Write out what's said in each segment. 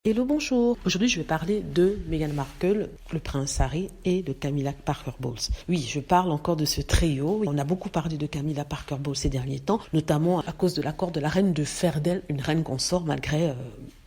Hello, bonjour. Aujourd'hui, je vais parler de Meghan Markle, le prince Harry et de Camilla Parker Bowles. Oui, je parle encore de ce trio. On a beaucoup parlé de Camilla Parker Bowles ces derniers temps, notamment à cause de l'accord de la reine de faire d'elle une reine consort, malgré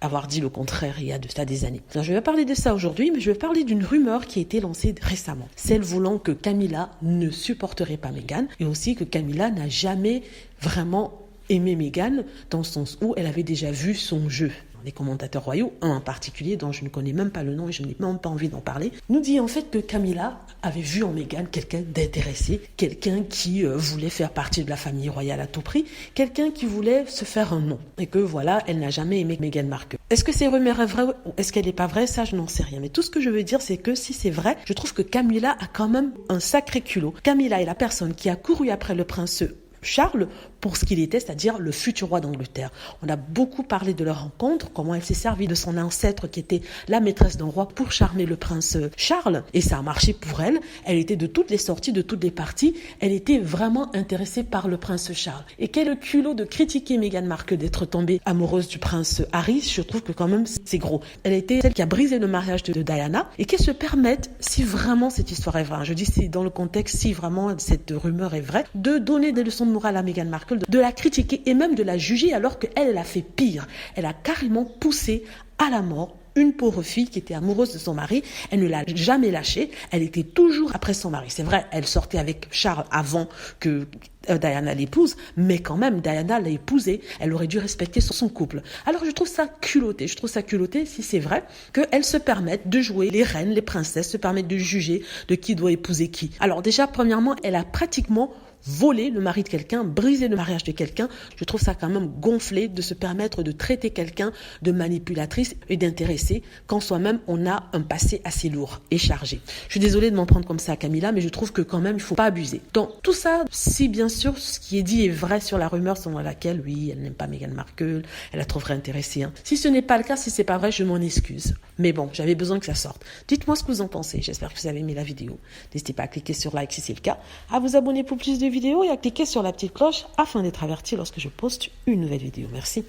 avoir dit le contraire il y a de ça des années. Alors, je vais parler de ça aujourd'hui, mais je vais parler d'une rumeur qui a été lancée récemment. Celle voulant que Camilla ne supporterait pas Meghan et aussi que Camilla n'a jamais vraiment aimé Meghan dans le sens où elle avait déjà vu son jeu. Les commentateurs royaux, un en particulier dont je ne connais même pas le nom et je n'ai même pas envie d'en parler, nous dit en fait que Camilla avait vu en Meghan quelqu'un d'intéressé, quelqu'un qui voulait faire partie de la famille royale à tout prix, quelqu'un qui voulait se faire un nom et que voilà, elle n'a jamais aimé Meghan Markle. Est-ce que ces rumeurs est vraie ou est-ce qu'elle n'est pas vraie? Ça, je n'en sais rien. Mais tout ce que je veux dire, c'est que si c'est vrai, je trouve que Camilla a quand même un sacré culot. Camilla est la personne qui a couru après le prince Charles pour ce qu'il était, c'est-à-dire le futur roi d'Angleterre. On a beaucoup parlé de leur rencontre, comment elle s'est servie de son ancêtre qui était la maîtresse d'un roi pour charmer le prince Charles, et ça a marché pour elle. Elle était de toutes les sorties, de toutes les parties, elle était vraiment intéressée par le prince Charles. Et quel culot de critiquer Meghan Markle d'être tombée amoureuse du prince Harry, je trouve que quand même c'est gros. Elle a été celle qui a brisé le mariage de Diana, et qu'elle se permette, si vraiment cette histoire est vraie, je dis c'est dans le contexte, si vraiment cette rumeur est vraie, de donner des leçons de morale à Meghan Markle, de la critiquer et même de la juger alors qu'elle a fait pire. Elle a carrément poussé à la mort une pauvre fille qui était amoureuse de son mari. Elle ne l'a jamais lâchée. Elle était toujours après son mari. C'est vrai, elle sortait avec Charles avant que Diana l'épouse, mais quand même, Diana l'a épousé. Elle aurait dû respecter son couple. Alors je trouve ça culotté. Je trouve ça culotté, si c'est vrai, qu'elles se permettent de jouer les reines, les princesses, se permettent de juger de qui doit épouser qui. Alors déjà, premièrement, elle a pratiquement voler le mari de quelqu'un, briser le mariage de quelqu'un, je trouve ça quand même gonflé de se permettre de traiter quelqu'un de manipulatrice et d'intéressée quand soi-même on a un passé assez lourd et chargé. Je suis désolée de m'en prendre comme ça à Camilla, mais je trouve que quand même il faut pas abuser. Donc tout ça, si bien sûr ce qui est dit est vrai sur la rumeur selon laquelle oui, elle n'aime pas Meghan Markle, elle la trouverait intéressée. Hein. Si ce n'est pas le cas, si c'est pas vrai, je m'en excuse. Mais bon, j'avais besoin que ça sorte. Dites-moi ce que vous en pensez. J'espère que vous avez aimé la vidéo. N'hésitez pas à cliquer sur like si c'est le cas, à vous abonner pour plus de vidéos et à cliquer sur la petite cloche afin d'être averti lorsque je poste une nouvelle vidéo. Merci.